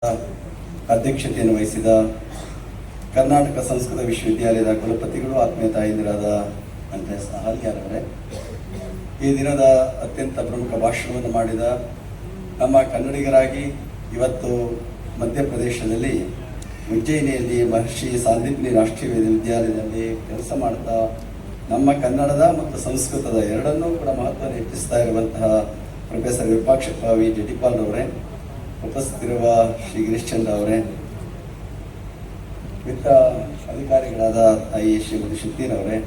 ಅಧ್ಯಕ್ಷತೆಯನ್ನು ವಹಿಸಿದ ಕರ್ನಾಟಕ ಸಂಸ್ಕೃತ ವಿಶ್ವವಿದ್ಯಾಲಯದ ಕುಲಪತಿಗಳು, ಆತ್ಮೀಯ ತಾಯಂದಿರಾದ ಅಂತ ಹಾಲ್ಯಾರವರೇ, ಈ ದಿನದ ಅತ್ಯಂತ ಪ್ರಮುಖ ಭಾಷಣವನ್ನು ಮಾಡಿದ ನಮ್ಮ ಕನ್ನಡಿಗರಾಗಿ ಇವತ್ತು ಮಧ್ಯಪ್ರದೇಶದಲ್ಲಿ ಉಜ್ಜಯಿನಿಯಲ್ಲಿ ಮಹರ್ಷಿ ಸಾಂದೀಪನಿ ರಾಷ್ಟ್ರೀಯ ವಿದ್ಯಾಲಯದಲ್ಲಿ ಕೆಲಸ ಮಾಡ್ತಾ ನಮ್ಮ ಕನ್ನಡದ ಮತ್ತು ಸಂಸ್ಕೃತದ ಎರಡನ್ನೂ ಕೂಡ ಮಹತ್ವವನ್ನು ಹೆಚ್ಚಿಸ್ತಾ ಇರುವಂತಹ ಪ್ರೊಫೆಸರ್ ವಿರೂಪಾಕ್ಷಪ್ಪ ವಿ ಜಟಿಪಾಲ್ ಅವರೇ, ಉಪಸ್ಥಿತಿರುವ ಶ್ರೀ ಗಿರೀಶ್ಚಂದ್ರ ಅವರೇ, ವಿತ್ತ ಅಧಿಕಾರಿಗಳಾದ ತಾಯಿ ಶ್ರೀಮತಿ ಶುದ್ಧೀನವರೇ,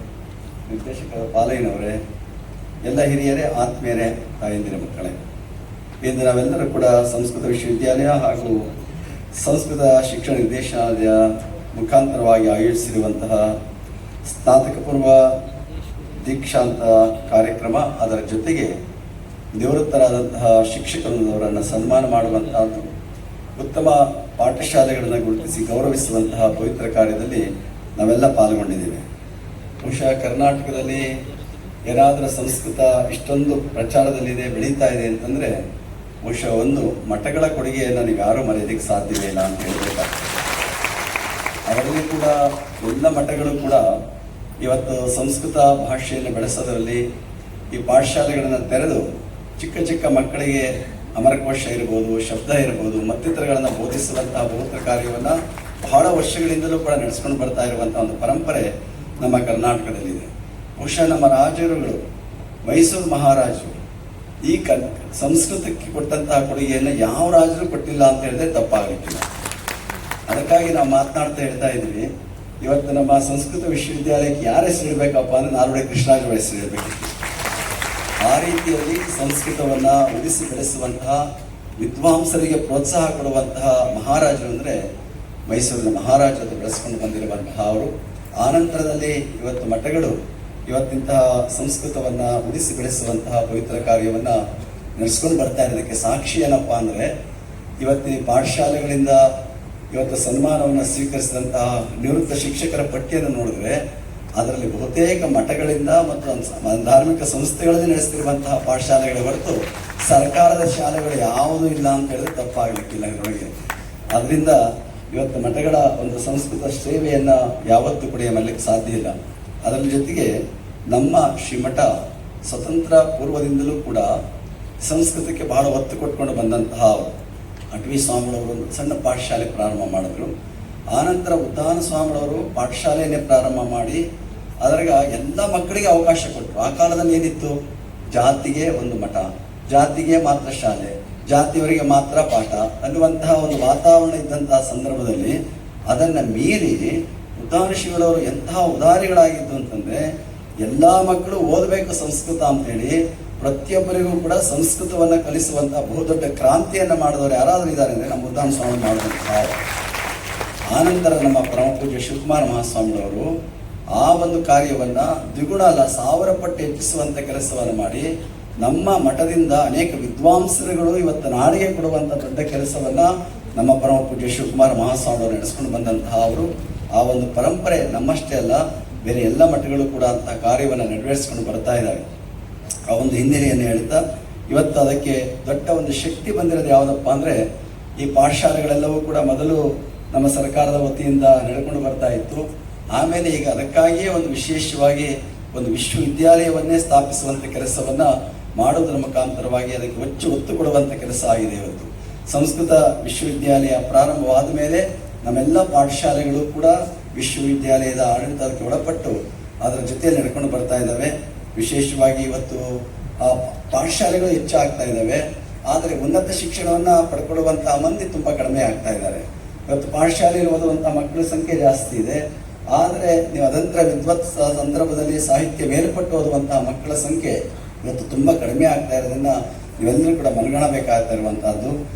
ನಿರ್ದೇಶಕರ ಪಾಲಯ್ಯನವರೇ, ಎಲ್ಲ ಹಿರಿಯರೇ, ಆತ್ಮೀಯರೇ, ತಾಯಂದಿರ ಮಕ್ಕಳೇ, ಇಂದು ನಾವೆಲ್ಲರೂ ಕೂಡ ಸಂಸ್ಕೃತ ವಿಶ್ವವಿದ್ಯಾಲಯ ಹಾಗೂ ಸಂಸ್ಕೃತ ಶಿಕ್ಷಣ ನಿರ್ದೇಶನಾಲಯ ಮುಖಾಂತರವಾಗಿ ಆಯೋಜಿಸಿರುವಂತಹ ಸ್ನಾತಕ ಪೂರ್ವ ದೀಕ್ಷಾಂತ ಕಾರ್ಯಕ್ರಮ, ಅದರ ಜೊತೆಗೆ ನಿವೃತ್ತರಾದಂತಹ ಶಿಕ್ಷಕರನ್ನು ಸನ್ಮಾನ ಮಾಡುವಂತಹದ್ದು, ಉತ್ತಮ ಪಾಠಶಾಲೆಗಳನ್ನು ಗುರುತಿಸಿ ಗೌರವಿಸುವಂತಹ ಪವಿತ್ರ ಕಾರ್ಯದಲ್ಲಿ ನಾವೆಲ್ಲ ಪಾಲ್ಗೊಂಡಿದ್ದೇವೆ. ಬಹುಶಃ ಕರ್ನಾಟಕದಲ್ಲಿ ಏನಾದರೂ ಸಂಸ್ಕೃತ ಇಷ್ಟೊಂದು ಪ್ರಚಾರದಲ್ಲಿದೆ, ಬೆಳೀತಾ ಇದೆ ಅಂತಂದರೆ ಬಹುಶಃ ಒಂದು ಮಠಗಳ ಕೊಡುಗೆಯನ್ನು ನೀವು ಯಾರೂ ಮರೆಯೋದಕ್ಕೆ ಸಾಧ್ಯವೇ ಇಲ್ಲ ಅಂತ ಹೇಳಬೇಕಾಗ್ತದೆ. ಅದರಲ್ಲಿ ಕೂಡ ಎಲ್ಲ ಮಠಗಳು ಕೂಡ ಇವತ್ತು ಸಂಸ್ಕೃತ ಭಾಷೆಯನ್ನು ಬೆಳೆಸೋದರಲ್ಲಿ ಈ ಪಾಠಶಾಲೆಗಳನ್ನು ತೆರೆದು ಚಿಕ್ಕ ಚಿಕ್ಕ ಮಕ್ಕಳಿಗೆ ಅಮರಕೋಶ ಇರ್ಬೋದು, ಶಬ್ದ ಇರ್ಬೋದು, ಮತ್ತಿತರಗಳನ್ನು ಬೋಧಿಸುವಂತಹ ಬಹುತ್ರ ಕಾರ್ಯವನ್ನು ಬಹಳ ವರ್ಷಗಳಿಂದಲೂ ಕೂಡ ನಡೆಸ್ಕೊಂಡು ಬರ್ತಾ ಇರುವಂಥ ಒಂದು ಪರಂಪರೆ ನಮ್ಮ ಕರ್ನಾಟಕದಲ್ಲಿದೆ. ಬಹುಶಃ ನಮ್ಮ ರಾಜರುಗಳು, ಮೈಸೂರು ಮಹಾರಾಜರು ಈ ಸಂಸ್ಕೃತಕ್ಕೆ ಕೊಟ್ಟಂತಹ ಕೊಡುಗೆಯನ್ನು ಯಾವ ರಾಜರು ಕೊಟ್ಟಿಲ್ಲ ಅಂತ ಹೇಳಿದ್ರೆ ತಪ್ಪಾಗಲಿಕ್ಕಿಲ್ಲ. ಅದಕ್ಕಾಗಿ ನಾವು ಮಾತನಾಡ್ತಾ ಹೇಳ್ತಾ ಇದ್ವಿ, ಇವತ್ತು ನಮ್ಮ ಸಂಸ್ಕೃತ ವಿಶ್ವವಿದ್ಯಾಲಯಕ್ಕೆ ಯಾರ ಹೆಸರು ಇಡಬೇಕಪ್ಪ ಅಂದರೆ ನಾಲ್ವಡಿ ಕೃಷ್ಣರಾಜರ ಹೆಸರು ಇಡಬೇಕಿತ್ತು. ಆ ರೀತಿಯಲ್ಲಿ ಸಂಸ್ಕೃತವನ್ನು ಉಳಿಸಿ ಬೆಳೆಸುವಂತಹ, ವಿದ್ವಾಂಸರಿಗೆ ಪ್ರೋತ್ಸಾಹ ಕೊಡುವಂತಹ ಮಹಾರಾಜರು ಅಂದರೆ ಮೈಸೂರಿನ ಮಹಾರಾಜರು ಬೆಳೆಸ್ಕೊಂಡು ಬಂದಿರುವಂತಹ ಅವರು. ಆನಂತರದಲ್ಲಿ ಇವತ್ತು ಮಠಗಳು ಇವತ್ತಿಂತಹ ಸಂಸ್ಕೃತವನ್ನು ಉಳಿಸಿ ಬೆಳೆಸುವಂತಹ ಪವಿತ್ರ ಕಾರ್ಯವನ್ನು ನಡೆಸ್ಕೊಂಡು ಬರ್ತಾ ಇರೋದಕ್ಕೆ ಸಾಕ್ಷಿ ಏನಪ್ಪ ಅಂದರೆ, ಇವತ್ತಿನ ಪಾಠಶಾಲೆಗಳಿಂದ ಇವತ್ತು ಸನ್ಮಾನವನ್ನು ಸ್ವೀಕರಿಸಿದಂತಹ ನಿವೃತ್ತ ಶಿಕ್ಷಕರ ಪಟ್ಟಿಯನ್ನು ನೋಡಿದ್ರೆ ಅದರಲ್ಲಿ ಬಹುತೇಕ ಮಠಗಳಿಂದ ಮತ್ತು ಧಾರ್ಮಿಕ ಸಂಸ್ಥೆಗಳಲ್ಲಿ ನಡೆಸ್ತಿರುವಂತಹ ಪಾಠಶಾಲೆಗಳ ಹೊರತು ಸರ್ಕಾರದ ಶಾಲೆಗಳು ಯಾವುದೂ ಇಲ್ಲ ಅಂತ ಹೇಳಿದ್ರೆ ತಪ್ಪಾಗಲಿಕ್ಕಿಲ್ಲ ಇದರೊಳಗೆ. ಅದರಿಂದ ಇವತ್ತು ಮಠಗಳ ಒಂದು ಸಂಸ್ಕೃತ ಸೇವೆಯನ್ನು ಯಾವತ್ತೂ ಕೂಡ ಮಾಡಲಿಕ್ಕೆ ಸಾಧ್ಯ ಇಲ್ಲ. ಅದರ ಜೊತೆಗೆ ನಮ್ಮ ಶ್ರೀಮಠ ಸ್ವತಂತ್ರ ಪೂರ್ವದಿಂದಲೂ ಕೂಡ ಸಂಸ್ಕೃತಕ್ಕೆ ಬಹಳ ಒತ್ತು ಕೊಟ್ಕೊಂಡು ಬಂದಂತಹ ಅಟವಿ ಸ್ವಾಮಿಗಳವರು ಒಂದು ಸಣ್ಣ ಪಾಠಶಾಲೆ ಪ್ರಾರಂಭ ಮಾಡಿದ್ರು. ಆನಂತರ ಉದ್ದಾನ ಸ್ವಾಮಿಗಳವರು ಪಾಠಶಾಲೆಯನ್ನೇ ಪ್ರಾರಂಭ ಮಾಡಿ ಅದರಾಗ ಎಲ್ಲ ಮಕ್ಕಳಿಗೆ ಅವಕಾಶ ಕೊಟ್ಟರು. ಆ ಕಾಲದಲ್ಲಿ ಏನಿತ್ತು, ಜಾತಿಗೆ ಒಂದು ಮಠ, ಜಾತಿಗೆ ಮಾತ್ರ ಶಾಲೆ, ಜಾತಿಯವರಿಗೆ ಮಾತ್ರ ಪಾಠ ಅನ್ನುವಂತಹ ಒಂದು ವಾತಾವರಣ ಇದ್ದಂತಹ ಸಂದರ್ಭದಲ್ಲಿ ಅದನ್ನು ಮೀರಿ ಉದ್ದಾನ ಶಿವರವರು ಎಂತಹ ಉದಾರಿಗಳಾಗಿದ್ದು ಅಂತಂದರೆ, ಎಲ್ಲ ಮಕ್ಕಳು ಓದಬೇಕು ಸಂಸ್ಕೃತ ಅಂತೇಳಿ ಪ್ರತಿಯೊಬ್ಬರಿಗೂ ಕೂಡ ಸಂಸ್ಕೃತವನ್ನು ಕಲಿಸುವಂತಹ ಬಹುದೊಡ್ಡ ಕ್ರಾಂತಿಯನ್ನು ಮಾಡಿದವರು ಯಾರಾದರೂ ಇದ್ದಾರೆ ಅಂದರೆ ನಮ್ಮ ಉದ್ದಾನ ಸ್ವಾಮಿ ಮಾಡಿದಂತಹ. ಆನಂತರ ನಮ್ಮ ಪರಮಪೂಜ್ಯ ಶಿವಕುಮಾರ ಮಹಾಸ್ವಾಮಿಗಳವರು ಆ ಒಂದು ಕಾರ್ಯವನ್ನು ದ್ವಿಗುಣ ಅಲ್ಲ 1000 ಪಟ್ಟು ಹೆಚ್ಚಿಸುವಂಥ ಕೆಲಸವನ್ನು ಮಾಡಿ ನಮ್ಮ ಮಠದಿಂದ ಅನೇಕ ವಿದ್ವಾಂಸರುಗಳು ಇವತ್ತು ನಾಡಿಗೆ ಕೊಡುವಂಥ ದೊಡ್ಡ ಕೆಲಸವನ್ನು ನಮ್ಮ ಪರಮಪೂಜ್ಯ ಶಿವಕುಮಾರ ಮಹಾಸ್ವಾಮಿಗಳು ನಡೆಸ್ಕೊಂಡು ಬಂದಂತಹ ಅವರು. ಆ ಒಂದು ಪರಂಪರೆ ನಮ್ಮಷ್ಟೇ ಅಲ್ಲ, ಬೇರೆ ಎಲ್ಲ ಮಠಗಳು ಕೂಡ ಅಂತಹ ಕಾರ್ಯವನ್ನು ನೆರವೇರಿಸ್ಕೊಂಡು ಬರ್ತಾ ಇದ್ದಾರೆ. ಆ ಒಂದು ಹಿನ್ನೆಲೆಯನ್ನು ಹೇಳ್ತಾ ಇವತ್ತು ಅದಕ್ಕೆ ದೊಡ್ಡ ಒಂದು ಶಕ್ತಿ ಬಂದಿರೋದು ಯಾವುದಪ್ಪ ಅಂದರೆ, ಈ ಪಾಠಶಾಲೆಗಳೆಲ್ಲವೂ ಕೂಡ ಮೊದಲು ನಮ್ಮ ಸರ್ಕಾರದ ವತಿಯಿಂದ ನಡೆಕೊಂಡು ಬರ್ತಾ ಇತ್ತು. ಆಮೇಲೆ ಈಗ ಅದಕ್ಕಾಗಿಯೇ ಒಂದು ವಿಶೇಷವಾಗಿ ಒಂದು ವಿಶ್ವವಿದ್ಯಾಲಯವನ್ನೇ ಸ್ಥಾಪಿಸುವಂಥ ಕೆಲಸವನ್ನು ಮಾಡೋದ್ರ ಮುಖಾಂತರವಾಗಿ ಅದಕ್ಕೆ ಒತ್ತು ಕೊಡುವಂಥ ಕೆಲಸ ಆಗಿದೆ. ಇವತ್ತು ಸಂಸ್ಕೃತ ವಿಶ್ವವಿದ್ಯಾಲಯ ಪ್ರಾರಂಭವಾದ ಮೇಲೆ ನಮ್ಮೆಲ್ಲ ಪಾಠಶಾಲೆಗಳು ಕೂಡ ವಿಶ್ವವಿದ್ಯಾಲಯದ ಆಡಳಿತಕ್ಕೆ ಒಳಪಟ್ಟು ಅದರ ಜೊತೆಯಲ್ಲಿ ನಡ್ಕೊಂಡು ಬರ್ತಾ ಇದ್ದಾವೆ. ವಿಶೇಷವಾಗಿ ಇವತ್ತು ಆ ಪಾಠಶಾಲೆಗಳು ಹೆಚ್ಚಾಗ್ತಾ ಇದ್ದಾವೆ, ಆದರೆ ಉನ್ನತ ಶಿಕ್ಷಣವನ್ನು ಪಡ್ಕೊಳ್ಳುವಂಥ ಮಂದಿ ತುಂಬ ಕಡಿಮೆ ಆಗ್ತಾ ಇದ್ದಾರೆ. ಇವತ್ತು ಪಾಠಶಾಲೆಯಲ್ಲಿ ಓದುವಂಥ ಮಕ್ಕಳ ಸಂಖ್ಯೆ ಜಾಸ್ತಿ ಇದೆ, ಆದರೆ ನೀವು ಅದಂತರ ವಿದ್ವತ್ ಸಂದರ್ಭದಲ್ಲಿ ಸಾಹಿತ್ಯ ಮೇಲ್ಪಟ್ಟು ಓದುವಂತಹ ಮಕ್ಕಳ ಸಂಖ್ಯೆ ಇವತ್ತು ತುಂಬ ಕಡಿಮೆ ಆಗ್ತಾ ಇರೋದನ್ನು ನೀವೆಲ್ಲರೂ ಕೂಡ ಮನಗಾಣಬೇಕಾಗ್ತಾ ಇರುವಂತಹದ್ದು.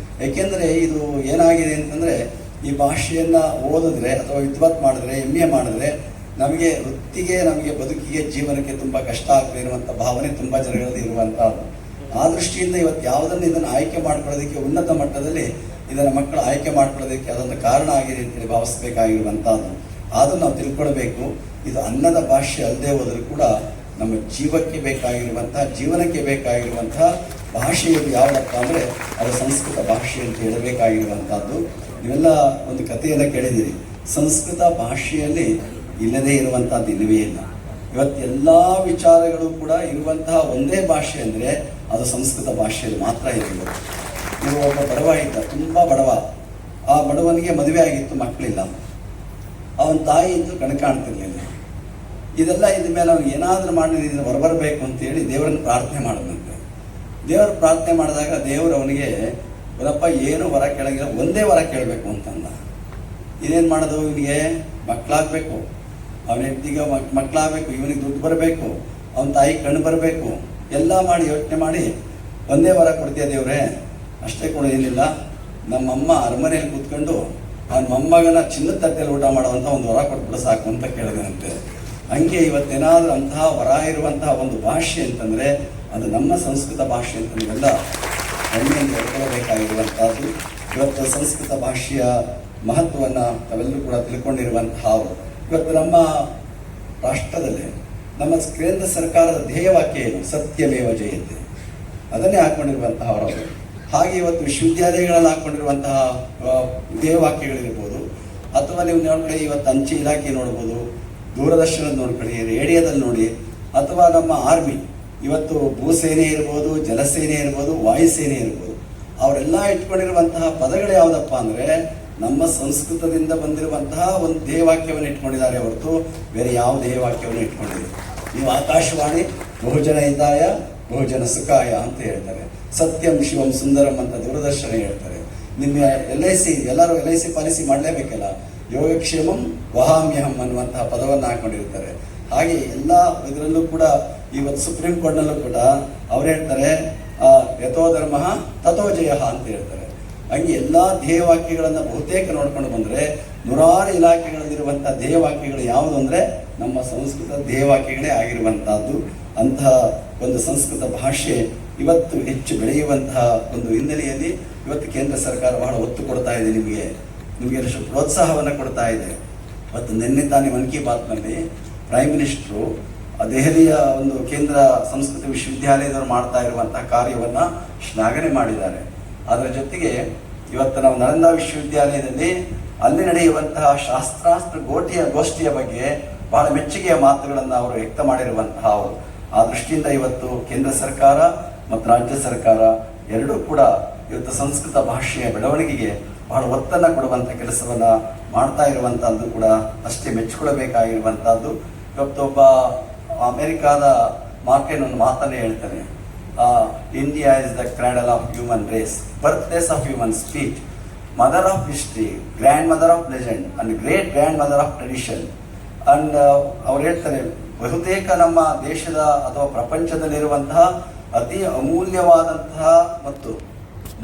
ಏಕೆಂದರೆ ಇದು ಏನಾಗಿದೆ ಅಂತಂದರೆ, ಈ ಭಾಷೆಯನ್ನು ಓದಿದ್ರೆ ಅಥವಾ ವಿದ್ವತ್ ಮಾಡಿದ್ರೆ, MA ಮಾಡಿದ್ರೆ ನಮಗೆ ವೃತ್ತಿಗೆ, ನಮಗೆ ಬದುಕಿಗೆ, ಜೀವನಕ್ಕೆ ತುಂಬ ಕಷ್ಟ ಆಗ್ತಾ ಇರುವಂಥ ಭಾವನೆ ತುಂಬ ಜನಗಳಲ್ಲಿ ಇರುವಂಥದ್ದು. ಆ ದೃಷ್ಟಿಯಿಂದ ಇವತ್ತು ಯಾವುದನ್ನು ಇದನ್ನು ಆಯ್ಕೆ ಮಾಡ್ಕೊಳ್ಳೋದಕ್ಕೆ ಉನ್ನತ ಮಟ್ಟದಲ್ಲಿ ಇದನ್ನು ಮಕ್ಕಳು ಆಯ್ಕೆ ಮಾಡ್ಕೊಳ್ಳೋದಕ್ಕೆ ಅದೊಂದು ಕಾರಣ ಆಗಿದೆ ಅಂತೇಳಿ ಭಾವಿಸಬೇಕಾಗಿರುವಂಥದ್ದು. ಅದನ್ನು ನಾವು ತಿಳ್ಕೊಳ್ಬೇಕು. ಇದು ಅನ್ನದ ಭಾಷೆ ಅಲ್ಲದೆ ಹೋದರೂ ಕೂಡ ನಮ್ಮ ಜೀವಕ್ಕೆ ಬೇಕಾಗಿರುವಂತಹ, ಜೀವನಕ್ಕೆ ಬೇಕಾಗಿರುವಂತಹ ಭಾಷೆಯಲ್ಲಿ ಯಾವುದಪ್ಪ ಅಂದರೆ ಅದು ಸಂಸ್ಕೃತ ಭಾಷೆ ಅಂತ ಹೇಳಬೇಕಾಗಿರುವಂಥದ್ದು. ನೀವೆಲ್ಲ ಒಂದು ಕಥೆಯನ್ನು ಕೇಳಿದ್ದೀರಿ, ಸಂಸ್ಕೃತ ಭಾಷೆಯಲ್ಲಿ ಇಲ್ಲದೇ ಇರುವಂಥದ್ದು ಇಲ್ಲವೇ ಇಲ್ಲ. ಇವತ್ತೆಲ್ಲ ವಿಚಾರಗಳು ಕೂಡ ಇರುವಂತಹ ಒಂದೇ ಭಾಷೆ ಅಂದರೆ ಅದು ಸಂಸ್ಕೃತ ಭಾಷೆಯಲ್ಲಿ ಮಾತ್ರ ಇರಬೇಕು. ನೀವು ಒಬ್ಬ ಬಡವ ಇದ್ದ, ತುಂಬ ಬಡವ. ಆ ಬಡವನಿಗೆ ಮದುವೆ ಆಗಿತ್ತು, ಮಕ್ಕಳಿಲ್ಲ. ಅವನ ತಾಯಿ ಇದ್ದು ಕಣ್ ಕಾಣ್ತಿರ್ಲಿಲ್ಲ. ಇದೆಲ್ಲ ಇದ್ದ ಮೇಲೆ ಅವ್ನಿಗೆ ಏನಾದರೂ ಮಾಡಿ ಇದನ್ನು ಹೊರಬರಬೇಕು ಅಂತೇಳಿ ದೇವರನ್ನು ಪ್ರಾರ್ಥನೆ ಮಾಡಿದಂತೆ. ದೇವರು ಪ್ರಾರ್ಥನೆ ಮಾಡಿದಾಗ ದೇವರು ಅವನಿಗೆ ಬರಪ್ಪ ಏನು ವರ ಕೆಳಗಿಲ್ಲ, ಒಂದೇ ವರ ಕೇಳಬೇಕು ಅಂತಂದ. ಇದೇನು ಮಾಡೋದು, ಇವನಿಗೆ ಮಕ್ಕಳಾಗಬೇಕು, ಅವನ ಹೆಂಡತಿಗೆ ಮಕ್ಕಳಾಗಬೇಕು, ಇವನಿಗೆ ದುಡ್ಡು ಬರಬೇಕು, ಅವನ ತಾಯಿ ಕಣ್ಣು ಬರಬೇಕು, ಎಲ್ಲ ಮಾಡಿ ಯೋಚನೆ ಮಾಡಿ ಒಂದೇ ವರ ಕೊಡ್ತೀಯ ದೇವ್ರೆ, ಅಷ್ಟೇ ಕೂಡ ಏನಿಲ್ಲ, ನಮ್ಮಮ್ಮ ಅರಮನೆಯಲ್ಲಿ ಕೂತ್ಕೊಂಡು ಅವನ ಮೊಮ್ಮಗನ ಚಿನ್ನದ ತಟ್ಟೆಯಲ್ಲಿ ಊಟ ಮಾಡುವಂಥ ಒಂದು ವರ ಕೊಟ್ಬಿಟ್ಟು ಸಾಕು ಅಂತ ಕೇಳಿದಂತೆ. ಹಂಗೆ ಇವತ್ತೇನಾದರೂ ಅಂತಹ ವರ ಇರುವಂತಹ ಒಂದು ಭಾಷೆ ಅಂತಂದರೆ ಅದು ನಮ್ಮ ಸಂಸ್ಕೃತ ಭಾಷೆ ಅಂತ ನೀವೆಲ್ಲ ಹೆಮ್ಮೆಯಿಂದ ಹೇಳ್ಕೊಳ್ಬೇಕಾಗಿರುವಂಥದ್ದು. ಇವತ್ತು ಸಂಸ್ಕೃತ ಭಾಷೆಯ ಮಹತ್ವವನ್ನು ತಾವೆಲ್ಲರೂ ಕೂಡ ತಿಳ್ಕೊಂಡಿರುವಂತಹ ಇವತ್ತು ನಮ್ಮ ರಾಷ್ಟ್ರದಲ್ಲಿ ನಮ್ಮ ಕೇಂದ್ರ ಸರ್ಕಾರದ ಧ್ಯೇಯವಾಕ್ಯ ಏನು, ಸತ್ಯಮೇವ ಜಯತೆ, ಅದನ್ನೇ ಹಾಕ್ಕೊಂಡಿರುವಂತಹ ಅವರು. ಹಾಗೆ ಇವತ್ತು ವಿಶ್ವವಿದ್ಯಾಲಯಗಳಲ್ಲಿ ಹಾಕ್ಕೊಂಡಿರುವಂತಹ ಧ್ಯೇಯವಾಕ್ಯಗಳಿರ್ಬೋದು, ಅಥವಾ ನೀವು ನೋಡ್ಕೊಳ್ಳಿ ಇವತ್ತು ಅಂಚೆ ಇಲಾಖೆ ನೋಡ್ಬೋದು, ದೂರದರ್ಶನದ ನೋಡ್ಕೊಳ್ಳಿ, ರೇಡಿಯೋದಲ್ಲಿ ನೋಡಿ, ಅಥವಾ ನಮ್ಮ ಆರ್ಮಿ ಇವತ್ತು ಭೂಸೇನೆ ಇರ್ಬೋದು, ಜಲಸೇನೆ ಇರ್ಬೋದು, ವಾಯುಸೇನೆ ಇರ್ಬೋದು, ಅವರೆಲ್ಲ ಇಟ್ಕೊಂಡಿರುವಂತಹ ಪದಗಳು ಯಾವುದಪ್ಪ ಅಂದರೆ ನಮ್ಮ ಸಂಸ್ಕೃತದಿಂದ ಬಂದಿರುವಂತಹ ಒಂದು ಧ್ಯೇಯವಾಕ್ಯವನ್ನು ಇಟ್ಕೊಂಡಿದ್ದಾರೆ ಹೊರತು ಬೇರೆ ಯಾವ ಧ್ಯೇಯವಾಕ್ಯವನ್ನು ಇಟ್ಕೊಂಡಿಲ್ಲ. ನೀವು ಆಕಾಶವಾಣಿ ಬಹುಜನ ಹಿತಾಯ ಬಹುಜನ ಸುಖಾಯ ಅಂತ ಹೇಳ್ತಾರೆ, ಸತ್ಯಂ ಶಿವಂ ಸುಂದರಂ ಅಂತ ದೂರದರ್ಶನ ಹೇಳ್ತಾರೆ. ನಿಮ್ಮ LIC ಎಲ್ಲರೂ LIC ಪಾಲಿಸಿ ಮಾಡಲೇಬೇಕಲ್ಲ, ಯೋಗಕ್ಷೇಮಂ ವಹಾಮ್ಯಹಂ ಅನ್ನುವಂತಹ ಪದವನ್ನು ಹಾಕೊಂಡಿರ್ತಾರೆ. ಹಾಗೆ ಎಲ್ಲ ಇದರಲ್ಲೂ ಕೂಡ ಇವತ್ತು ಸುಪ್ರೀಂ ಕೋರ್ಟ್ನಲ್ಲೂ ಕೂಡ ಅವ್ರು ಹೇಳ್ತಾರೆ ಯಥೋ ಧರ್ಮ ತಥೋ ಜಯ ಅಂತ ಹೇಳ್ತಾರೆ. ಹಂಗೆ ಎಲ್ಲ ಧ್ಯೇಯವಾಕ್ಯಗಳನ್ನು ಬಹುತೇಕ ನೋಡ್ಕೊಂಡು ಬಂದರೆ ನೂರಾರು ಇಲಾಖೆಗಳಲ್ಲಿರುವಂಥ ಧ್ಯೇಯವಾಕ್ಯಗಳು ಯಾವುದು ಅಂದರೆ ನಮ್ಮ ಸಂಸ್ಕೃತ ಧ್ಯೇಯವಾಕ್ಯಗಳೇ ಆಗಿರುವಂತಹದ್ದು. ಅಂತಹ ಒಂದು ಸಂಸ್ಕೃತ ಭಾಷೆ ಇವತ್ತು ಹೆಚ್ಚು ಬೆಳೆಯುವಂತಹ ಒಂದು ಹಿನ್ನೆಲೆಯಲ್ಲಿ ಇವತ್ತು ಕೇಂದ್ರ ಸರ್ಕಾರ ಬಹಳ ಒತ್ತು ಕೊಡ್ತಾ ಇದೆ, ನಿಮಗೆ ಎಷ್ಟು ಪ್ರೋತ್ಸಾಹವನ್ನು ಕೊಡ್ತಾ ಇದೆ. ಮತ್ತು ನಿನ್ನೆ ತಾನೇ ಮನ್ ಕಿ ಬಾತ್ನಲ್ಲಿ ಪ್ರೈಮ್ ಮಿನಿಸ್ಟ್ರು ದೆಹಲಿಯ ಒಂದು ಕೇಂದ್ರ ಸಂಸ್ಕೃತ ವಿಶ್ವವಿದ್ಯಾಲಯದವರು ಮಾಡ್ತಾ ಇರುವಂತಹ ಕಾರ್ಯವನ್ನು ಶ್ಲಾಘನೆ ಮಾಡಿದ್ದಾರೆ. ಅದರ ಜೊತೆಗೆ ಇವತ್ತು ನಾವು ನಳಂದ ವಿಶ್ವವಿದ್ಯಾಲಯದಲ್ಲಿ ಅಲ್ಲಿ ನಡೆಯುವಂತಹ ಶಾಸ್ತ್ರಾಸ್ತ್ರ ಗೋಷ್ಠಿಯ ಬಗ್ಗೆ ಬಹಳ ಮೆಚ್ಚುಗೆಯ ಮಾತುಗಳನ್ನು ಅವರು ವ್ಯಕ್ತ ಮಾಡಿರುವಂತಹ ಅವರು. ಆ ದೃಷ್ಟಿಯಿಂದ ಇವತ್ತು ಕೇಂದ್ರ ಸರ್ಕಾರ ಮತ್ತು ರಾಜ್ಯ ಸರ್ಕಾರ ಎರಡೂ ಕೂಡ ಇವತ್ತು ಸಂಸ್ಕೃತ ಭಾಷೆಯ ಬೆಳವಣಿಗೆಗೆ ಬಹಳ ಒತ್ತನ್ನು ಕೊಡುವಂಥ ಕೆಲಸವನ್ನು ಮಾಡ್ತಾ ಇರುವಂಥದ್ದು ಕೂಡ ಅಷ್ಟೇ ಮೆಚ್ಚಿಕೊಳ್ಳಬೇಕಾಗಿರುವಂಥದ್ದು. ಇವತ್ತು ಒಬ್ಬ ಅಮೆರಿಕಾದ ಮಾರ್ಕೆನ್ ಒಂದು ಮಾತನ್ನೇ ಹೇಳ್ತಾನೆ, India is the cradle of human race, birthplace of human speech, mother of history, grandmother of legend and great grandmother of tradition. And ಅವ್ರು ಹೇಳ್ತಾರೆ, ಬಹುತೇಕ ನಮ್ಮ ದೇಶದ ಅಥವಾ ಪ್ರಪಂಚದಲ್ಲಿರುವಂತಹ ಅತಿ ಅಮೂಲ್ಯವಾದಂತಹ ಮತ್ತು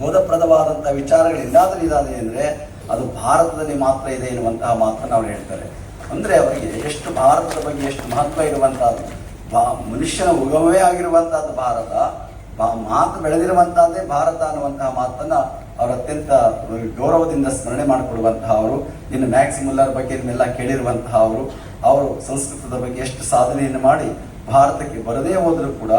ಬೋಧಪ್ರದವಾದಂತಹ ವಿಚಾರಗಳು ಎಲ್ಲಾದರೂ ಇದಾವೆ ಅಂದರೆ ಅದು ಭಾರತದಲ್ಲಿ ಮಾತ್ರ ಇದೆ ಎನ್ನುವಂತಹ ಮಾತನ್ನು ಅವ್ರು ಹೇಳ್ತಾರೆ. ಅಂದರೆ ಅವರಿಗೆ ಎಷ್ಟು ಭಾರತದ ಬಗ್ಗೆ ಎಷ್ಟು ಮಹತ್ವ ಇರುವಂತಹದ್ದು, ಮನುಷ್ಯನ ಉಗಮವೇ ಆಗಿರುವಂತಹದ್ದು ಭಾರತ, ಮಾತು ಬೆಳೆದಿರುವಂತಹದ್ದೇ ಭಾರತ ಅನ್ನುವಂತಹ ಮಾತನ್ನ ಅವರು ಅತ್ಯಂತ ಗೌರವದಿಂದ ಸ್ಮರಣೆ ಮಾಡಿಕೊಡುವಂತಹ ಅವರು. ಇನ್ನು ಮ್ಯಾಕ್ಸ್ ಮುಲ್ಲರ್ ಬಗ್ಗೆ ಇದನ್ನೆಲ್ಲ ಕೇಳಿರುವಂತಹ ಅವರು ಸಂಸ್ಕೃತದ ಬಗ್ಗೆ ಎಷ್ಟು ಸಾಧನೆಯನ್ನು ಮಾಡಿ ಭಾರತಕ್ಕೆ ಬರದೇ ಹೋದರೂ ಕೂಡ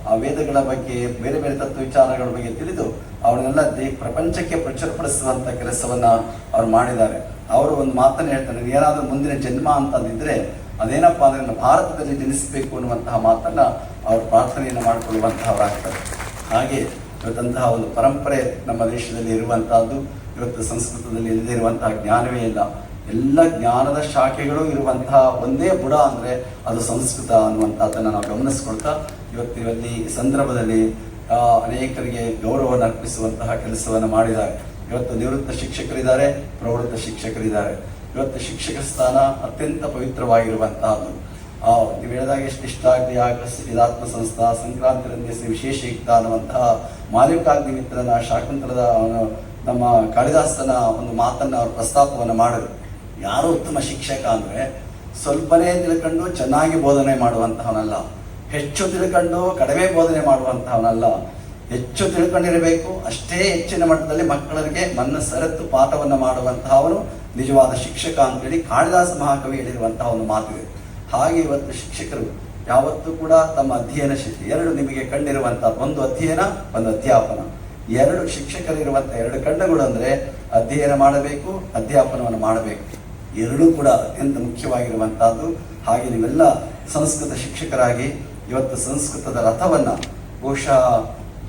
ಆ ವೇದಗಳ ಬಗ್ಗೆ ಬೇರೆ ಬೇರೆ ತತ್ವ ವಿಚಾರಗಳ ಬಗ್ಗೆ ತಿಳಿದು ಅವನ್ನೆಲ್ಲ ಪ್ರಪಂಚಕ್ಕೆ ಪ್ರಚುರಪಡಿಸುವಂಥ ಕೆಲಸವನ್ನ ಅವ್ರು ಮಾಡಿದ್ದಾರೆ. ಅವರು ಒಂದು ಮಾತನ್ನು ಹೇಳ್ತಾರೆ, ಏನಾದರೂ ಮುಂದಿನ ಜನ್ಮ ಅಂತಂದಿದ್ರೆ ಅದೇನಪ್ಪ ಅಂದರೆ ನಾನು ಭಾರತದಲ್ಲಿ ಜನಿಸಬೇಕು ಅನ್ನುವಂತಹ ಮಾತನ್ನ ಅವರು ಪ್ರಾರ್ಥನೆಯನ್ನು ಮಾಡಿಕೊಳ್ಳುವಂತಹವರಾಗ್ತಾರೆ. ಹಾಗೆ ಇವತ್ತಂತಹ ಒಂದು ಪರಂಪರೆ ನಮ್ಮ ದೇಶದಲ್ಲಿ ಇರುವಂತಹದ್ದು. ಇವತ್ತು ಸಂಸ್ಕೃತದಲ್ಲಿ ಇಲ್ಲದೇ ಇರುವಂತಹ ಜ್ಞಾನವೇ ಇಲ್ಲ. ಎಲ್ಲ ಜ್ಞಾನದ ಶಾಖೆಗಳು ಇರುವಂತಹ ಒಂದೇ ಬುಡ ಅಂದರೆ ಅದು ಸಂಸ್ಕೃತ ಅನ್ನುವಂಥದ್ದನ್ನು ನಾವು ಗಮನಿಸ್ಕೊಳ್ತಾ ಇವತ್ತಿನಲ್ಲಿ ಈ ಸಂದರ್ಭದಲ್ಲಿ ಅನೇಕರಿಗೆ ಗೌರವವನ್ನು ಅರ್ಪಿಸುವಂತಹ ಕೆಲಸವನ್ನು ಮಾಡಿದ್ದಾರೆ. ಇವತ್ತು ನಿವೃತ್ತ ಶಿಕ್ಷಕರಿದ್ದಾರೆ, ಪ್ರವೃತ್ತ ಶಿಕ್ಷಕರಿದ್ದಾರೆ. ಇವತ್ತು ಶಿಕ್ಷಕ ಸ್ಥಾನ ಅತ್ಯಂತ ಪವಿತ್ರವಾಗಿರುವಂತಹದ್ದು. ನೀವು ಹೇಳಿದಾಗ ಎಷ್ಟು ಇಷ್ಟ ಆಗಲಿ ಇದಾತ್ಮ ಸಂಸ್ಥಾ ಸಂಕ್ರಾಂತಿ ರಂಜಿಸಿ ವಿಶೇಷ ಯುಕ್ತ ಅನ್ನುವಂತಹ ಮಾಲಿಕಾಗ್ನಿ ಮಿತ್ರನ ಶಾಕುಂತಲದ ನಮ್ಮ ಕಾಳಿದಾಸನ ಒಂದು ಮಾತನ್ನು ಅವರು ಪ್ರಸ್ತಾಪವನ್ನು ಮಾಡಿದ್ರು. ಯಾರು ಉತ್ತಮ ಶಿಕ್ಷಕ ಅಂದರೆ ಸ್ವಲ್ಪನೇ ತಿಳ್ಕೊಂಡು ಚೆನ್ನಾಗಿ ಬೋಧನೆ ಮಾಡುವಂತಹವನಲ್ಲ, ಹೆಚ್ಚು ತಿಳ್ಕೊಂಡು ಕಡಿಮೆ ಬೋಧನೆ ಮಾಡುವಂತಹವನಲ್ಲ. ಹೆಚ್ಚು ತಿಳ್ಕೊಂಡಿರಬೇಕು, ಅಷ್ಟೇ ಹೆಚ್ಚಿನ ಮಟ್ಟದಲ್ಲಿ ಮಕ್ಕಳಿಗೆ ಸರತ್ತು ಪಾಠವನ್ನು ಮಾಡುವಂತಹವನು ನಿಜವಾದ ಶಿಕ್ಷಕ ಅಂತೇಳಿ ಕಾಳಿದಾಸ ಮಹಾಕವಿ ಹೇಳಿರುವಂತಹ ಒಂದು ಮಾತಿದೆ. ಹಾಗೆ ಇವತ್ತು ಶಿಕ್ಷಕರು ಯಾವತ್ತೂ ಕೂಡ ತಮ್ಮ ಅಧ್ಯಯನ ಶಕ್ತಿ ಎರಡು ನಿಮಗೆ ಕಂಡಿರುವಂತಹದ್ದು, ಒಂದು ಅಧ್ಯಯನ, ಒಂದು ಅಧ್ಯಾಪನ. ಎರಡು ಶಿಕ್ಷಕರಿರುವಂಥ ಎರಡು ಕಣ್ಣುಗಳು ಅಂದರೆ ಅಧ್ಯಯನ ಮಾಡಬೇಕು, ಅಧ್ಯಾಪನವನ್ನು ಮಾಡಬೇಕು. ಎರಡೂ ಕೂಡ ಅತ್ಯಂತ ಮುಖ್ಯವಾಗಿರುವಂತಹದ್ದು. ಹಾಗೆ ನೀವೆಲ್ಲ ಸಂಸ್ಕೃತ ಶಿಕ್ಷಕರಾಗಿ ಇವತ್ತು ಸಂಸ್ಕೃತದ ರಥವನ್ನು ಬಹುಶಃ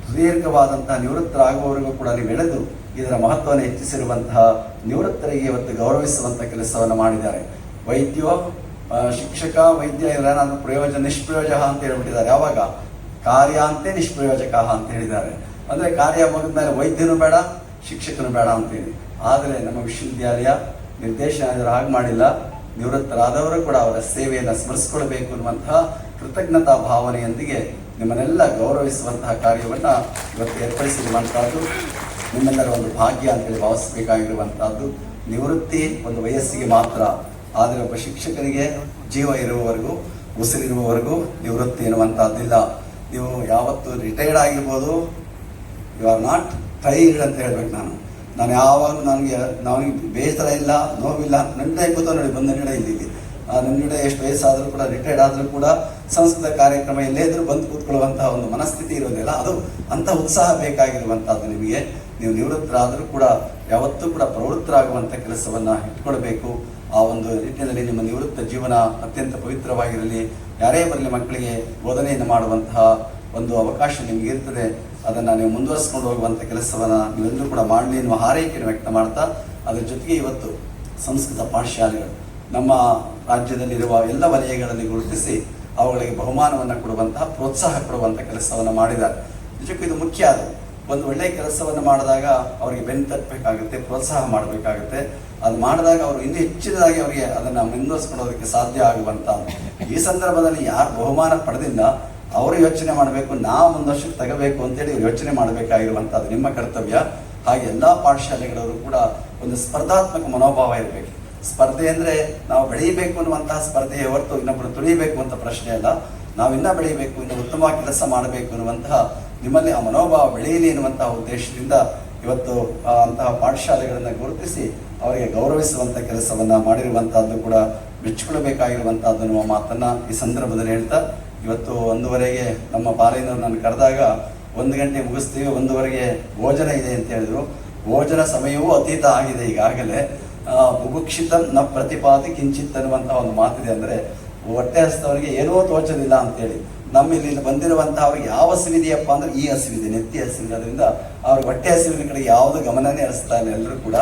ಸುದೀರ್ಘವಾದಂತಹ ನಿವೃತ್ತರಾಗುವವರೆಗೂ ಕೂಡ ನೀವು ಎಳೆದು ಇದರ ಮಹತ್ವವನ್ನು ಹೆಚ್ಚಿಸಿರುವಂತಹ ನಿವೃತ್ತರಿಗೆ ಇವತ್ತು ಗೌರವಿಸುವಂಥ ಕೆಲಸವನ್ನು ಮಾಡಿದ್ದಾರೆ. ವೈದ್ಯೋ ಶಿಕ್ಷಕ ವೈದ್ಯ ಇವರೇನಾದ್ರೂ ಪ್ರಯೋಜನ ನಿಷ್ಪ್ರಯೋಜಕ ಅಂತ ಹೇಳ್ಬಿಟ್ಟಿದ್ದಾರೆ. ಯಾವಾಗ ಕಾರ್ಯಾಂತೆ ನಿಷ್ಪ್ರಯೋಜಕ ಅಂತ ಹೇಳಿದ್ದಾರೆ. ಅಂದರೆ ಕಾರ್ಯ ಮುಗಿದ ಮೇಲೆ ವೈದ್ಯನೂ ಬೇಡ, ಶಿಕ್ಷಕನು ಬೇಡ ಅಂತೇಳಿ. ಆದರೆ ನಮ್ಮ ವಿಶ್ವವಿದ್ಯಾಲಯ ನಿರ್ದೇಶನ ಹಾಗೆ ಮಾಡಿಲ್ಲ. ನಿವೃತ್ತರಾದವರು ಕೂಡ ಅವರ ಸೇವೆಯನ್ನು ಸ್ಮರಿಸಿಕೊಳ್ಬೇಕು ಅನ್ನುವಂತಹ ಕೃತಜ್ಞತಾ ಭಾವನೆಯೊಂದಿಗೆ ನಿಮ್ಮನ್ನೆಲ್ಲ ಗೌರವಿಸುವಂತಹ ಕಾರ್ಯವನ್ನು ಇವತ್ತು ಏರ್ಪಡಿಸಿರುವಂತಹದ್ದು ನಿಮ್ಮೆಲ್ಲರ ಒಂದು ಭಾಗ್ಯ ಅಂತೇಳಿ ಭಾವಿಸಬೇಕಾಗಿರುವಂತಹದ್ದು. ನಿವೃತ್ತಿ ಒಂದು ವಯಸ್ಸಿಗೆ ಮಾತ್ರ, ಆದರೆ ಒಬ್ಬ ಶಿಕ್ಷಕರಿಗೆ ಜೀವ ಇರುವವರೆಗೂ, ಉಸಿರಿರುವವರೆಗೂ ನಿವೃತ್ತಿ ಎನ್ನುವಂತಹದ್ದಿಲ್ಲ. ನೀವು ಯಾವತ್ತು ರಿಟೈರ್ಡ್ ಆಗಿರ್ಬೋದು, ಯು ಆರ್ ನಾಟ್ ಟೈರ್ಡ್ ಅಂತ ಹೇಳ್ಬೇಕು. ನಾನು ಯಾವಾಗಲೂ ನನಗೆ ಬೇಸರ ಇಲ್ಲ, ನೋವಿಲ್ಲ, ನನ್ನ ಕೂತ ನೋಡಿ ಬಂದ ನಿಡ ಇಲ್ಲಿ ನನ್ನ ಎಷ್ಟು ವಯಸ್ಸಾದರೂ ಕೂಡ, ರಿಟೈರ್ಡ್ ಆದರೂ ಕೂಡ ಸಂಸ್ಕೃತ ಕಾರ್ಯಕ್ರಮ ಎಲ್ಲೇ ಇದ್ರೂ ಬಂದು ಕೂತ್ಕೊಳ್ಳುವಂತಹ ಒಂದು ಮನಸ್ಥಿತಿ ಇರೋದಿಲ್ಲ. ಅದು ಅಂಥ ಉತ್ಸಾಹ ಬೇಕಾಗಿರುವಂಥದ್ದು ನಿಮಗೆ. ನೀವು ನಿವೃತ್ತರಾದರೂ ಕೂಡ ಯಾವತ್ತೂ ಕೂಡ ಪ್ರವೃತ್ತರಾಗುವಂಥ ಕೆಲಸವನ್ನು ಇಟ್ಕೊಳ್ಬೇಕು. ಆ ಒಂದು ನಿಟ್ಟಿನಲ್ಲಿ ನಿಮ್ಮ ನಿವೃತ್ತ ಜೀವನ ಅತ್ಯಂತ ಪವಿತ್ರವಾಗಿರಲಿ. ಯಾರೇ ಬರಲಿ ಮಕ್ಕಳಿಗೆ ಬೋಧನೆಯನ್ನು ಮಾಡುವಂತಹ ಒಂದು ಅವಕಾಶ ನಿಮಗೆ ಇರ್ತದೆ. ಅದನ್ನು ನೀವು ಮುಂದುವರಿಸ್ಕೊಂಡು ಹೋಗುವಂಥ ಕೆಲಸವನ್ನು ನೀವೆಲ್ಲರೂ ಕೂಡ ಮಾಡಲಿ ಎನ್ನುವ ಹಾರೈಕೆಯನ್ನು ವ್ಯಕ್ತ ಮಾಡ್ತಾ, ಅದರ ಜೊತೆಗೆ ಇವತ್ತು ಸಂಸ್ಕೃತ ಪಾಠಶಾಲೆಗಳು ನಮ್ಮ ರಾಜ್ಯದಲ್ಲಿರುವ ಎಲ್ಲ ವಲಯಗಳಲ್ಲಿ ಗುರುತಿಸಿ ಅವುಗಳಿಗೆ ಬಹುಮಾನವನ್ನು ಕೊಡುವಂತಹ, ಪ್ರೋತ್ಸಾಹ ಕೊಡುವಂಥ ಕೆಲಸವನ್ನು ಮಾಡಿದ್ದಾರೆ. ನಿಜಕ್ಕೂ ಇದು ಮುಖ್ಯ. ಅದು ಒಂದು ಒಳ್ಳೆಯ ಕೆಲಸವನ್ನು ಮಾಡಿದಾಗ ಅವರಿಗೆ ಬೆನ್ನು ತಟ್ಟಬೇಕಾಗುತ್ತೆ, ಪ್ರೋತ್ಸಾಹ ಮಾಡಬೇಕಾಗುತ್ತೆ. ಅದು ಮಾಡಿದಾಗ ಅವರು ಇನ್ನೂ ಹೆಚ್ಚಿನದಾಗಿ ಅವರಿಗೆ ಅದನ್ನು ಮುಂದುವರಿಸ್ಕೊಳ್ಳೋದಕ್ಕೆ ಸಾಧ್ಯ ಆಗುವಂಥ. ಈ ಸಂದರ್ಭದಲ್ಲಿ ಯಾರು ಬಹುಮಾನ ಪಡೆದಿಲ್ಲ ಅವರು ಯೋಚನೆ ಮಾಡಬೇಕು, ನಾವು ಮುಂದೊಂದಷ್ಟು ತಗೋಬೇಕು ಅಂತೇಳಿ ಯೋಚನೆ ಮಾಡಬೇಕಾಗಿರುವಂಥದ್ದು ನಿಮ್ಮ ಕರ್ತವ್ಯ. ಹಾಗೆ ಎಲ್ಲ ಪಾಠಶಾಲೆಗಳವರು ಕೂಡ ಒಂದು ಸ್ಪರ್ಧಾತ್ಮಕ ಮನೋಭಾವ ಇರಬೇಕು. ಸ್ಪರ್ಧೆ ಅಂದರೆ ನಾವು ಬೆಳೀಬೇಕು ಅನ್ನುವಂತಹ ಸ್ಪರ್ಧೆಯ ಹೊರತು ಇನ್ನೊಬ್ಬರು ತುಳಿಬೇಕು ಅಂತ ಪ್ರಶ್ನೆ ಅಲ್ಲ. ನಾವಿನ್ನ ಬೆಳೀಬೇಕು, ಇನ್ನು ಉತ್ತಮವಾಗಿ ಕೆಲಸ ಮಾಡಬೇಕು ಅನ್ನುವಂತಹ ನಿಮ್ಮಲ್ಲಿ ಆ ಮನೋಭಾವ ಬೆಳೆಯಲಿ ಎನ್ನುವಂತಹ ಉದ್ದೇಶದಿಂದ ಇವತ್ತು ಅಂತಹ ಪಾಠಶಾಲೆಗಳನ್ನು ಗುರುತಿಸಿ ಅವರಿಗೆ ಗೌರವಿಸುವಂಥ ಕೆಲಸವನ್ನು ಮಾಡಿರುವಂತಹದ್ದು ಕೂಡ ಮೆಚ್ಚಿಕೊಳ್ಳಬೇಕಾಗಿರುವಂತಹದ್ದು ಅನ್ನುವ ಮಾತನ್ನು ಈ ಸಂದರ್ಭದಲ್ಲಿ ಹೇಳ್ತಾ, ಇವತ್ತು 1:15ಗೆ ನಮ್ಮ ಪಾಲೈನವರು ನಾನು ಕರೆದಾಗ 1 ಗಂಟೆ ಮುಗಿಸ್ತೀವಿ, 1:15ಗೆ ಭೋಜನ ಇದೆ ಅಂತ ಹೇಳಿದ್ರು. ಭೋಜನ ಸಮಯವೂ ಅತೀತ ಆಗಿದೆ ಈಗಾಗಲೇ. ಬುಭುಕ್ಷಿತಂ ನ ಪ್ರತಿಪಾದಿ ಕಿಂಚಿತ್ ಅನ್ನುವಂಥ ಒಂದು ಮಾತಿದೆ. ಅಂದರೆ ಹೊಟ್ಟೆ ಹಸಿದವರಿಗೆ ಏನೋ ತೋಚದಿಲ್ಲ ಅಂತೇಳಿ. ನಮ್ಮಲ್ಲಿ ಬಂದಿರುವಂತಹ ಅವ್ರಿಗೆ ಯಾವ ಹಸಿವಿದೆಯಪ್ಪ ಅಂದ್ರೆ ಈ ಹಸಿವಿದೆ, ನೆತ್ತಿ ಹಸಿವಿದೆ. ಅದರಿಂದ ಅವ್ರಿಗೆ ಹೊಟ್ಟೆ ಹಸಿವಿನ ಕಡೆ ಯಾವುದು ಗಮನನೇ ಹರಿಸ್ತಾ ಇಲ್ಲ. ಎಲ್ಲರೂ ಕೂಡ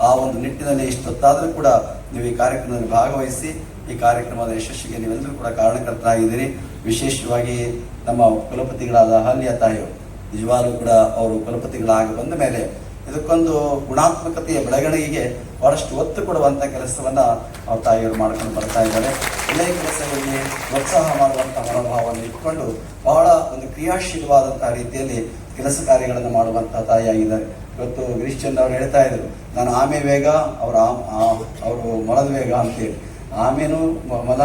ಆ ಒಂದು ನಿಟ್ಟಿನಲ್ಲಿ ಇಷ್ಟೊತ್ತಾದರೂ ಕೂಡ ನೀವು ಈ ಕಾರ್ಯಕ್ರಮದಲ್ಲಿ ಭಾಗವಹಿಸಿ ಈ ಕಾರ್ಯಕ್ರಮದ ಯಶಸ್ಸಿಗೆ ನೀವೆಲ್ಲರೂ ಕೂಡ ಕಾರಣಕರ್ತರಾಗಿದ್ದೀರಿ. ವಿಶೇಷವಾಗಿ ನಮ್ಮ ಕುಲಪತಿಗಳಾದ ಅಹಲ್ಯ ತಾಯಿಯವರು ನಿಜವಾಗ್ಲೂ ಕೂಡ ಅವರು ಕುಲಪತಿಗಳಾಗಿ ಬಂದ ಮೇಲೆ ಇದಕ್ಕೊಂದು ಗುಣಾತ್ಮಕತೆಯ ಬೆಳವಣಿಗೆಗೆ ಬಹಳಷ್ಟು ಒತ್ತು ಕೊಡುವಂಥ ಕೆಲಸವನ್ನು ಅವ್ರ ತಾಯಿಯವರು ಮಾಡ್ಕೊಂಡು ಬರ್ತಾ ಇದ್ದಾರೆ. ಒಳ್ಳೆಯ ಕೆಲಸಗಳಲ್ಲಿ ಪ್ರೋತ್ಸಾಹ ಮಾಡುವಂಥ ಮನೋಭಾವವನ್ನು ಇಟ್ಕೊಂಡು ಬಹಳ ಒಂದು ಕ್ರಿಯಾಶೀಲವಾದಂತಹ ರೀತಿಯಲ್ಲಿ ಕೆಲಸ ಕಾರ್ಯಗಳನ್ನು ಮಾಡುವಂತಹ ತಾಯಿಯಾಗಿದ್ದಾರೆ. ಇವತ್ತು ಗಿರೀಶ್ಚಂದ್ರ ಅವರು ಹೇಳ್ತಾ ಇದ್ರು, ನಾನು ಆಮೆ ವೇಗ, ಅವರು ಮೊಲದ ವೇಗ ಅಂತೇಳಿ. ಆಮೇನು ಮೊಲ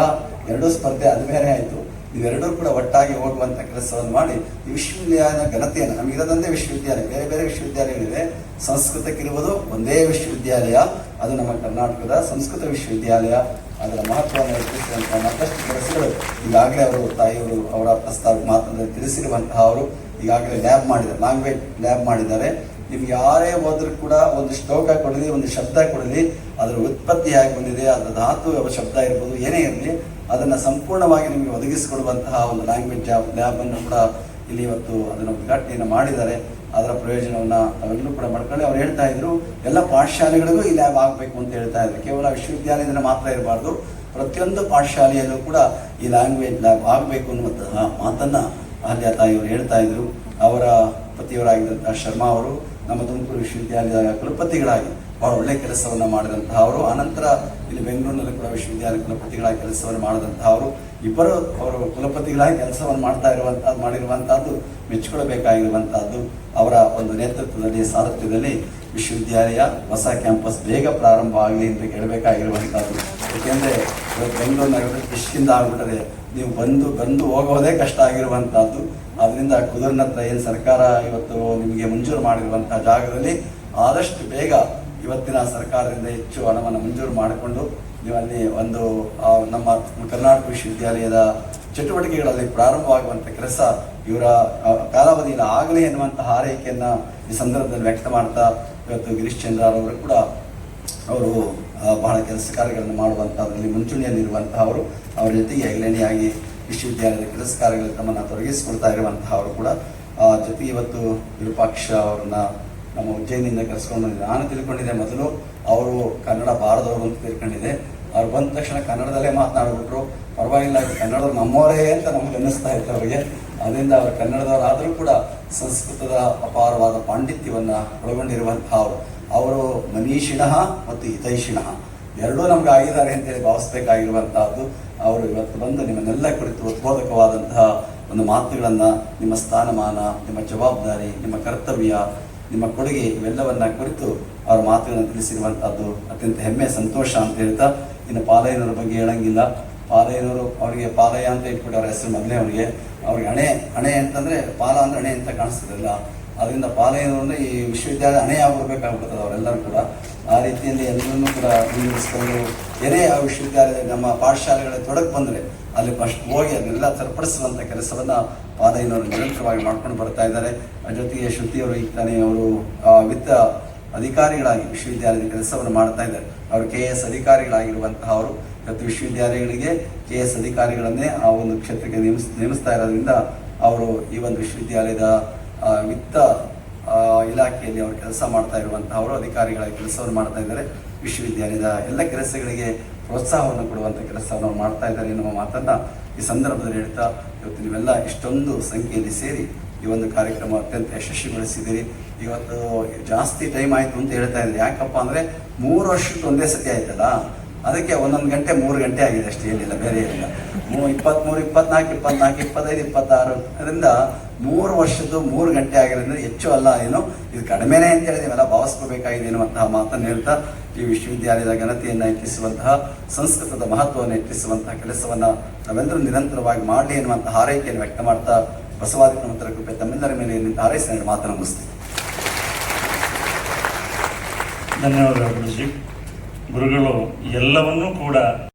ಎರಡೂ ಸ್ಪರ್ಧೆ ಅದು ಬೇರೆ ಆಯಿತು. ಇವೆರಡೂ ಕೂಡ ಒಟ್ಟಾಗಿ ಹೋಗುವಂಥ ಕೆಲಸವನ್ನು ಮಾಡಿ ಈ ವಿಶ್ವವಿದ್ಯಾಲಯದ ಘನತೆಯನ್ನು, ನಮಗಿರೋದಂದೇ ವಿಶ್ವವಿದ್ಯಾಲಯ, ಬೇರೆ ಬೇರೆ ವಿಶ್ವವಿದ್ಯಾಲಯಗಳಿವೆ. ಸಂಸ್ಕೃತಕ್ಕಿರುವುದು ಒಂದೇ ವಿಶ್ವವಿದ್ಯಾಲಯ, ಅದು ನಮ್ಮ ಕರ್ನಾಟಕದ ಸಂಸ್ಕೃತ ವಿಶ್ವವಿದ್ಯಾಲಯ. ಅದರ ಮಹತ್ವವನ್ನು ಹೆಚ್ಚಿಸುವಂಥ ಮತ್ತಷ್ಟು ಕೆಲಸಗಳು ಈಗಾಗಲೇ ಅವರು ತಾಯಿಯವರು ಅವರ ಪ್ರಸ್ತಾವ ಮಾತನ್ನು ತಿಳಿಸಿರುವಂತಹ ಅವರು ಈಗಾಗಲೇ ಲ್ಯಾಂಗ್ವೇಜ್ ಲ್ಯಾಬ್ ಮಾಡಿದ್ದಾರೆ. ನಿಮ್ಗೆ ಯಾರೇ ಹೋದ್ರೂ ಕೂಡ ಒಂದು ಶ್ಲೋಕ ಕೊಡಲಿ, ಒಂದು ಶಬ್ದ ಕೊಡಲಿ, ಅದರ ಉತ್ಪತ್ತಿ ಆಗಿ ಬಂದಿದೆ, ಅದರ ಧಾತು ಶಬ್ದ ಇರ್ಬೋದು, ಏನೇ ಇರಲಿ, ಅದನ್ನು ಸಂಪೂರ್ಣವಾಗಿ ನಿಮಗೆ ಒದಗಿಸಿಕೊಡುವಂತಹ ಒಂದು ಲ್ಯಾಂಗ್ವೇಜ್ ಲ್ಯಾಬನ್ನು ಕೂಡ ಇಲ್ಲಿ ಇವತ್ತು ಅದನ್ನು ಉದ್ಘಾಟನೆಯನ್ನು ಮಾಡಿದ್ದಾರೆ. ಅದರ ಪ್ರಯೋಜನವನ್ನು ನಾವೆಲ್ಲರೂ ಕೂಡ ಮಾಡ್ಕೊಳ್ಳಿ. ಅವ್ರು ಹೇಳ್ತಾ ಇದ್ರು, ಎಲ್ಲ ಪಾಠಶಾಲೆಗಳಿಗೂ ಈ ಲ್ಯಾಬ್ ಆಗಬೇಕು ಅಂತ ಹೇಳ್ತಾ ಇದ್ರು. ಕೇವಲ ವಿಶ್ವವಿದ್ಯಾಲಯದಿಂದ ಮಾತ್ರ ಇರಬಾರ್ದು, ಪ್ರತಿಯೊಂದು ಪಾಠಶಾಲೆಯಲ್ಲೂ ಕೂಡ ಈ ಲ್ಯಾಂಗ್ವೇಜ್ ಲ್ಯಾಬ್ ಆಗಬೇಕು ಅನ್ನುವಂತಹ ಮಾತನ್ನು ಅಹಲ್ಯ ತಾಯಿಯವರು ಹೇಳ್ತಾ ಇದ್ರು. ಅವರ ಪತಿಯವರಾಗಿದ್ದಂತಹ ಶರ್ಮಾ ಅವರು ನಮ್ಮ ತುಮಕೂರು ವಿಶ್ವವಿದ್ಯಾಲಯದ ಕುಲಪತಿಗಳಾಗಿ ಬಹಳ ಒಳ್ಳೆಯ ಕೆಲಸವನ್ನು ಮಾಡಿದಂತಹ ಅವರು, ಅನಂತರ ಇಲ್ಲಿ ಬೆಂಗಳೂರಿನಲ್ಲಿ ಕೂಡ ವಿಶ್ವವಿದ್ಯಾಲಯ ಕುಲಪತಿಗಳಾಗಿ ಕೆಲಸವನ್ನು ಮಾಡಿದಂತಹ ಅವರು, ಇಬ್ಬರು ಅವರು ಕುಲಪತಿಗಳಾಗಿ ಕೆಲಸವನ್ನು ಮಾಡಿರುವಂತಹದ್ದು ಮೆಚ್ಚಿಕೊಳ್ಳಬೇಕಾಗಿರುವಂತಹದ್ದು. ಅವರ ಒಂದು ನೇತೃತ್ವದಲ್ಲಿ, ಸಾರಥ್ಯದಲ್ಲಿ ವಿಶ್ವವಿದ್ಯಾಲಯ ಹೊಸ ಕ್ಯಾಂಪಸ್ ಬೇಗ ಪ್ರಾರಂಭ ಆಗಲಿ ಅಂತ ಕೇಳಬೇಕಾಗಿರುವಂತಹದ್ದು. ಏಕೆಂದರೆ ಬೆಂಗಳೂರು ನಗರ ಇಷ್ಟಿಂದ ಆಗ್ಬಿಟ್ಟದೆ, ನೀವು ಬಂದು ಹೋಗೋದೇ ಕಷ್ಟ ಆಗಿರುವಂತಹದ್ದು. ಅದರಿಂದ ಕುದುರ್ನ ಹತ್ರ ಏನು ಸರ್ಕಾರ ಇವತ್ತು ನಿಮಗೆ ಮಂಜೂರು ಮಾಡಿರುವಂತಹ ಜಾಗದಲ್ಲಿ ಆದಷ್ಟು ಬೇಗ ಇವತ್ತಿನ ಸರ್ಕಾರದಿಂದ ಹೆಚ್ಚು ಹಣವನ್ನು ಮಂಜೂರು ಮಾಡಿಕೊಂಡು ನೀವಲ್ಲಿ ಒಂದು ನಮ್ಮ ಕರ್ನಾಟಕ ವಿಶ್ವವಿದ್ಯಾಲಯದ ಚಟುವಟಿಕೆಗಳಲ್ಲಿ ಪ್ರಾರಂಭವಾಗುವಂಥ ಕೆಲಸ ಇವರ ಕಾಲಾವಧಿಯಲ್ಲಿ ಆಗಲಿ ಎನ್ನುವಂಥ ಹಾರೈಕೆಯನ್ನು ಈ ಸಂದರ್ಭದಲ್ಲಿ ವ್ಯಕ್ತ ಮಾಡ್ತಾ ಇವತ್ತು ಗಿರೀಶ್ ಚಂದ್ರ ಅವರು ಕೂಡ ಅವರು ಬಹಳ ಕೆಲಸ ಕಾರ್ಯಗಳನ್ನು ಮಾಡುವಂಥದ್ರಲ್ಲಿ ಮುಂಚೂಣಿಯಲ್ಲಿರುವಂತಹವರು, ಅವರ ಜೊತೆಗೆ ಹೆಗ್ಗಣೆಯಾಗಿ ವಿಶ್ವವಿದ್ಯಾಲಯದ ಕೆಲಸ ಕಾರ್ಯಗಳಲ್ಲಿ ತಮ್ಮನ್ನು ತೊಡಗಿಸಿಕೊಳ್ತಾ ಇರುವಂತಹವರು ಕೂಡ ಜೊತೆಗೆ ಇವತ್ತು ವಿರೂಪಾಕ್ಷ ಅವ್ರನ್ನ ನಮ್ಮ ಉಜ್ಜಯಿನಿಂದ ಕರೆಸ್ಕೊಂಡು ನಾನು ತಿಳ್ಕೊಂಡಿದ್ದೆ ಮೊದಲು ಅವರು ಕನ್ನಡ ಬಾರದವರು ಅಂತ ತಿಳ್ಕೊಂಡಿದ್ದೆ. ಅವ್ರು ಬಂದ ತಕ್ಷಣ ಕನ್ನಡದಲ್ಲೇ ಮಾತನಾಡ್ಬಿಟ್ರು. ಪರವಾಗಿಲ್ಲ, ಕನ್ನಡದವ್ರು ನಮ್ಮವರೇ ಅಂತ ನಮ್ಗೆ ಅನ್ನಿಸ್ತಾ ಇತ್ತು ಅವರಿಗೆ. ಅದರಿಂದ ಅವರು ಕನ್ನಡದವರಾದರೂ ಕೂಡ ಸಂಸ್ಕೃತದ ಅಪಾರವಾದ ಪಾಂಡಿತ್ಯವನ್ನು ಒಳಗೊಂಡಿರುವಂತಹ ಅವರು ಮನೀಷಿಣಃ ಮತ್ತು ಹಿತೈಷಿಣಃ ಎರಡೂ ನಮ್ಗೆ ಆಗಿದ್ದಾರೆ ಅಂತೇಳಿ ಭಾವಿಸ್ಬೇಕಾಗಿರುವಂತಹದ್ದು. ಅವರು ಇವತ್ತು ಬಂದು ನಿಮ್ಮನ್ನೆಲ್ಲ ಕುರಿತು ಉದ್ಬೋಧಕವಾದಂತಹ ಒಂದು ಮಾತುಗಳನ್ನು, ನಿಮ್ಮ ಸ್ಥಾನಮಾನ, ನಿಮ್ಮ ಜವಾಬ್ದಾರಿ, ನಿಮ್ಮ ಕರ್ತವ್ಯ, ನಿಮ್ಮ ಕೊಡುಗೆ ಇವೆಲ್ಲವನ್ನ ಕುರಿತು ಅವ್ರ ಮಾತುಗಳನ್ನು ತಿಳಿಸಿರುವಂತಹದ್ದು ಅತ್ಯಂತ ಹೆಮ್ಮೆ, ಸಂತೋಷ ಅಂತ ಹೇಳ್ತಾ, ಇನ್ನು ಪಾಲಯ್ಯನವರ ಬಗ್ಗೆ ಹೇಳಂಗಿಲ್ಲ. ಪಾಲಯ್ಯನವರು ಅವರಿಗೆ ಪಾಲಯ್ಯ ಅಂತ ಇಟ್ಬಿಟ್ಟು ಅವ್ರ ಹೆಸರು ಮೊದಲೇ ಅವ್ರಿಗೆ ಹಣೆ ಅಂತಂದ್ರೆ ಪಾಲ ಅಂದ್ರೆ ಹಣೆ ಅಂತ ಕಾಣಿಸ್ತದಲ್ಲ, ಅದರಿಂದ ಪಾಲಯ್ಯನವ್ರನ್ನ ಈ ವಿಶ್ವವಿದ್ಯಾಲಯ ಹಣೆ ಆಗ್ಬಿಡ್ಬೇಕಾಗ್ಬಿಡ್ತದೆ ಅವರೆಲ್ಲರೂ ಕೂಡ. ಆ ರೀತಿಯಲ್ಲಿ ಎಲ್ಲರನ್ನೂ ಕೂಡ ಮುಂದುವರಿಸಿಕೊಂಡು ಏನೇ ಆ ವಿಶ್ವವಿದ್ಯಾಲಯ ನಮ್ಮ ಪಾಠಶಾಲೆಗಳಲ್ಲಿ ತೊಡಗಿ ಬಂದರೆ ಅಲ್ಲಿ ಫಸ್ಟ್ ಹೋಗಿ ಅದನ್ನೆಲ್ಲ ಸರಿಪಡಿಸುವಂಥ ಕೆಲಸವನ್ನ ಪಾಲಯ್ಯನವರು ನಿರಂತರವಾಗಿ ಮಾಡ್ಕೊಂಡು ಬರ್ತಾ ಇದ್ದಾರೆ. ಜೊತೆಗೆ ಶ್ರುತಿಯವರು ಈಗ ತಾನೇ ಅವರು ವಿತ್ತ ಅಧಿಕಾರಿಗಳಾಗಿ ವಿಶ್ವವಿದ್ಯಾಲಯದ ಕೆಲಸವನ್ನು ಮಾಡ್ತಾ ಇದ್ದಾರೆ. ಅವರು KS ಅಧಿಕಾರಿಗಳಾಗಿರುವಂತಹ ಅವರು ಇವತ್ತು ವಿಶ್ವವಿದ್ಯಾಲಯಗಳಿಗೆ KS ಅಧಿಕಾರಿಗಳನ್ನೇ ಆ ಒಂದು ಕ್ಷೇತ್ರಕ್ಕೆ ನೇಮಿಸ್ತಾ ಇರೋದ್ರಿಂದ ಅವರು ಈ ಒಂದು ವಿಶ್ವವಿದ್ಯಾಲಯದ ವಿತ್ತ ಇಲಾಖೆಯಲ್ಲಿ ಅವರು ಕೆಲಸ ಮಾಡ್ತಾ ಇರುವಂತಹವರು ಅಧಿಕಾರಿಗಳಾಗಿ ಕೆಲಸವನ್ನು ಮಾಡ್ತಾ ಇದ್ದಾರೆ. ವಿಶ್ವವಿದ್ಯಾಲಯದ ಎಲ್ಲ ಕೆಲಸಗಳಿಗೆ ಪ್ರೋತ್ಸಾಹವನ್ನು ಕೊಡುವಂಥ ಕೆಲಸವನ್ನು ಮಾಡ್ತಾ ಇದ್ದಾರೆ ಎನ್ನುವ ಮಾತನ್ನ ಈ ಸಂದರ್ಭದಲ್ಲಿ ಹೇಳ್ತಾ, ಇವತ್ತು ನೀವೆಲ್ಲ ಇಷ್ಟೊಂದು ಸಂಖ್ಯೆಯಲ್ಲಿ ಸೇರಿ ಈ ಒಂದು ಕಾರ್ಯಕ್ರಮ ಅತ್ಯಂತ ಯಶಸ್ವಿಗೊಳಿಸಿದ್ದೀರಿ. ಇವತ್ತು ಜಾಸ್ತಿ ಟೈಮ್ ಆಯಿತು ಅಂತ ಹೇಳ್ತಾ ಇದ್ದಾರೆ. ಯಾಕಪ್ಪ ಅಂದರೆ 3 ವರ್ಷಕ್ಕೆ ಒಂದೇ ಸತಿ ಆಯ್ತಲ್ಲ, ಅದಕ್ಕೆ 1 ಗಂಟೆ 3 ಗಂಟೆ ಆಗಿದೆ ಅಷ್ಟೇ, ಏನಿಲ್ಲ ಬೇರೆ ಏನಿಲ್ಲ. 23, 24, 25, 26 ಅದರಿಂದ 3 ವರ್ಷದ್ದು 3 ಗಂಟೆ ಆಗಿರೋದ್ರಿಂದ ಹೆಚ್ಚು ಅಲ್ಲ, ಏನು ಇದು ಕಡಿಮೆನೇ ಅಂತ ಹೇಳಿ ನೀವೆಲ್ಲ ಭಾವಿಸ್ಕೋಬೇಕಾಗಿದೆ ಎನ್ನುವಂತಹ ಮಾತನ್ನು ಹೇಳ್ತಾ, ಈ ವಿಶ್ವವಿದ್ಯಾಲಯದ ಘನತೆಯನ್ನು ಹೆಚ್ಚಿಸುವಂತಹ, ಸಂಸ್ಕೃತದ ಮಹತ್ವವನ್ನು ಹೆಚ್ಚಿಸುವಂತಹ ಕೆಲಸವನ್ನು ನಾವೆಲ್ಲರೂ ನಿರಂತರವಾಗಿ ಮಾಡಲಿ ಎನ್ನುವಂತಹ ಹಾರೈಕೆಯನ್ನು ವ್ಯಕ್ತ ಮಾಡ್ತಾ, ಬಸವಾದಿ ಕೃಪೆ ತಮ್ಮೆಲ್ಲರ ಮೇಲೆ ಹಾರೈಸಿ ಮಾತನ್ನು ಮುಗಿಸ್ತೀವಿ. ಧನ್ಯವಾದಗಳು ಗುರುಜಿ. ಗುರುಗಳು ಎಲ್ಲವನ್ನೂ ಕೂಡ